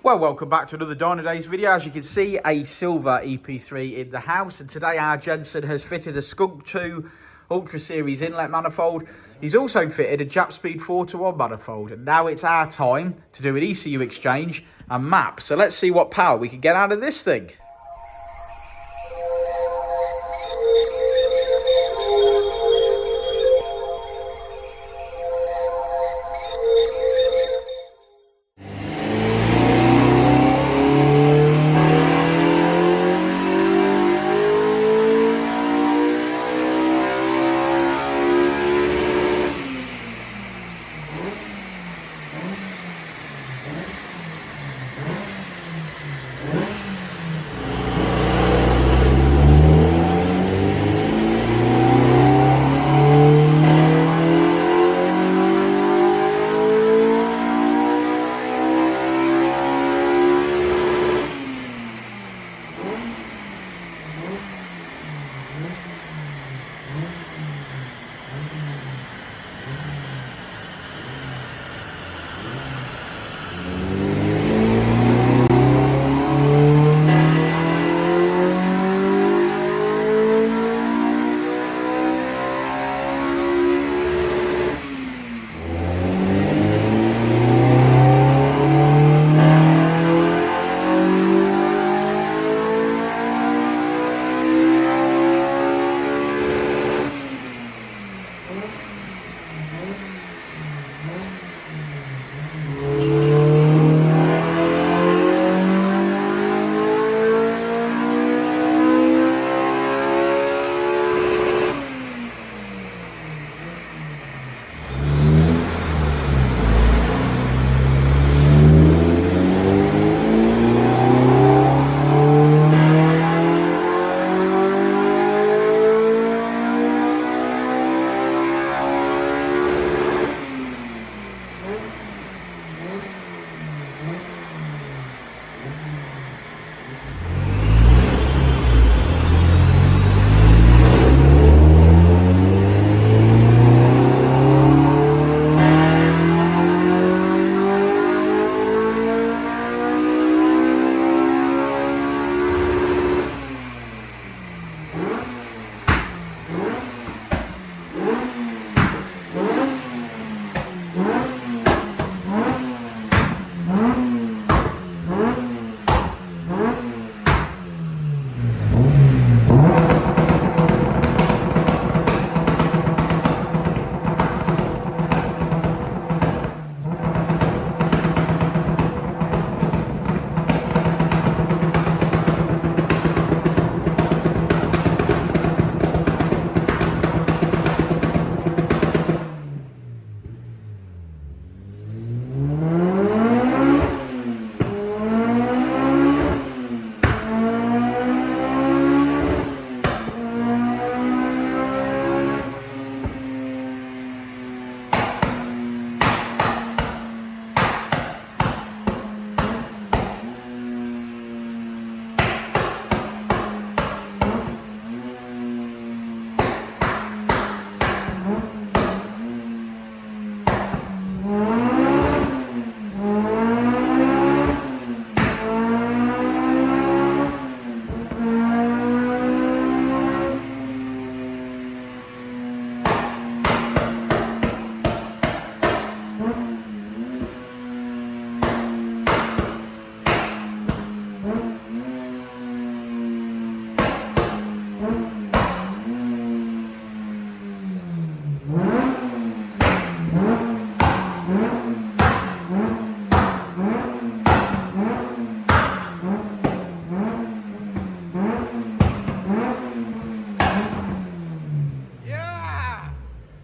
Well, welcome back to another Dynodaze video. As you can see, a silver EP3 in the house. And today our Jensen has fitted a Skunk2 Ultra Series Inlet Manifold. He's also fitted a Japspeed 4:1 manifold. And now it's our time to do an ECU exchange and map. So let's see what power we can get out of this thing.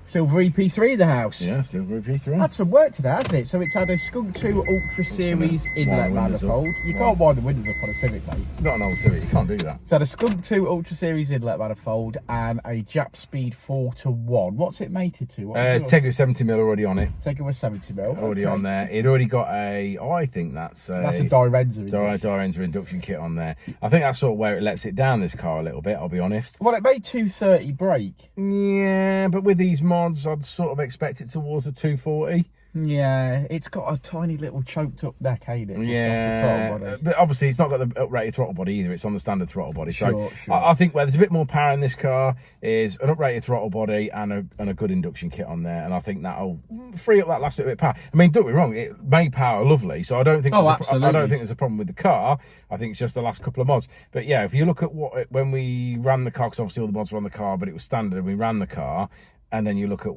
Silver EP3 in the house. Yeah, silver EP3. Had some work today, hasn't it? So it's had a Skunk2 Ultra Series Inlet Manifold. You can't wind the windows up on a Civic, mate. Not an old Civic, you can't do that. It's had a Skunk2 Ultra Series Inlet Manifold and a Japspeed 4:1. What's it mated to? It's Tegiwa 70mm already on it. Tegiwa 70mm. Already on there. It already got I think that's a Dyrenza induction kit on there. I think that's sort of where it lets it down, this car, a little bit, I'll be honest. Well, it made 230 brake. Yeah, but with these mods, I'd sort of expect it towards a 240. Yeah, it's got a tiny little choked up neck, ain't it? Just yeah, off the throttle body. but obviously it's not got the uprated throttle body either. It's on the standard throttle body. Sure, So sure. I think where there's a bit more power in this car is an uprated throttle body and a good induction kit on there, and I think that'll free up that last little bit of power. I mean, don't get me wrong, it made power lovely, so I don't think I don't think there's a problem with the car. I think it's just the last couple of mods. But yeah, if you look at when we ran the car, because obviously all the mods were on the car, but it was standard, and we ran the car. And then you look at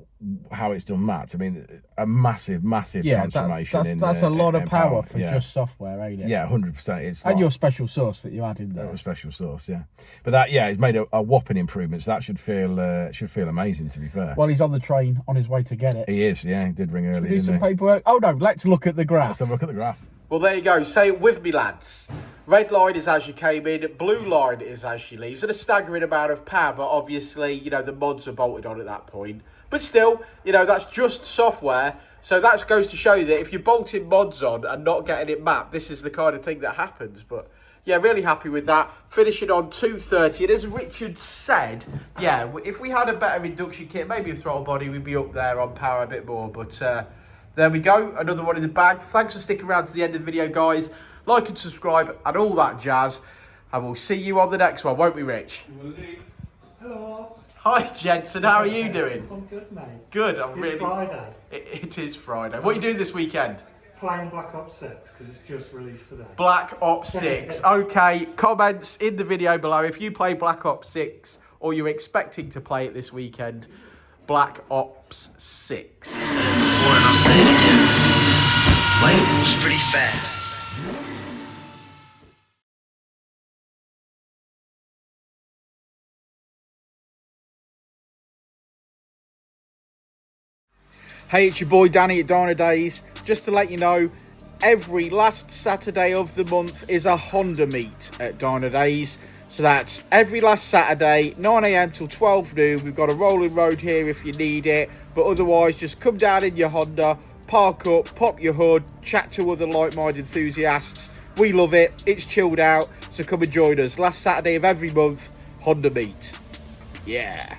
how it's done mapped. I mean, a massive transformation. That's a lot of power for just software, ain't it? Yeah, 100%. It's and your special sauce that you add in there. That was special sauce, yeah. But that, yeah, it's made a whopping improvement. So that should feel amazing, to be fair. Well, he's on the train on his way to get it. He is, yeah. He did ring early. Do some paperwork. Oh no, let's look at the graph. Let's have a look at the graph. Well, there you go. Say it with me, lads. Red line is as you came in, blue line is as she leaves, and a staggering amount of power, but obviously, you know, the mods are bolted on at that point. But still, you know, that's just software, so that goes to show you that if you're bolting mods on and not getting it mapped, this is the kind of thing that happens. But yeah, really happy with that. Finishing on 230, and as Richard said, yeah, if we had a better induction kit, maybe a throttle body, we'd be up there on power a bit more, but there we go, another one in the bag. Thanks for sticking around to the end of the video, guys. Like and subscribe and all that jazz. And we'll see you on the next one, won't we, Rich? Hello. Hi, Jensen. How are you doing? I'm good, mate. Good. It's Friday. It is Friday. What are you doing this weekend? Playing Black Ops 6 because it's just released today. Black Ops 6. Okay, comments in the video below. If you play Black Ops 6 or you're expecting to play it this weekend, Black Ops 6. And I'll say it again. Life moves pretty fast. Hey, it's your boy Danny at Dynodaze. Just to let you know, every last Saturday of the month is a Honda meet at Dynodaze. So that's every last Saturday, 9 AM till 12 noon. We've got a rolling road here if you need it. But otherwise, just come down in your Honda, park up, pop your hood, chat to other like-minded enthusiasts. We love it. It's chilled out. So come and join us. Last Saturday of every month, Honda meet. Yeah.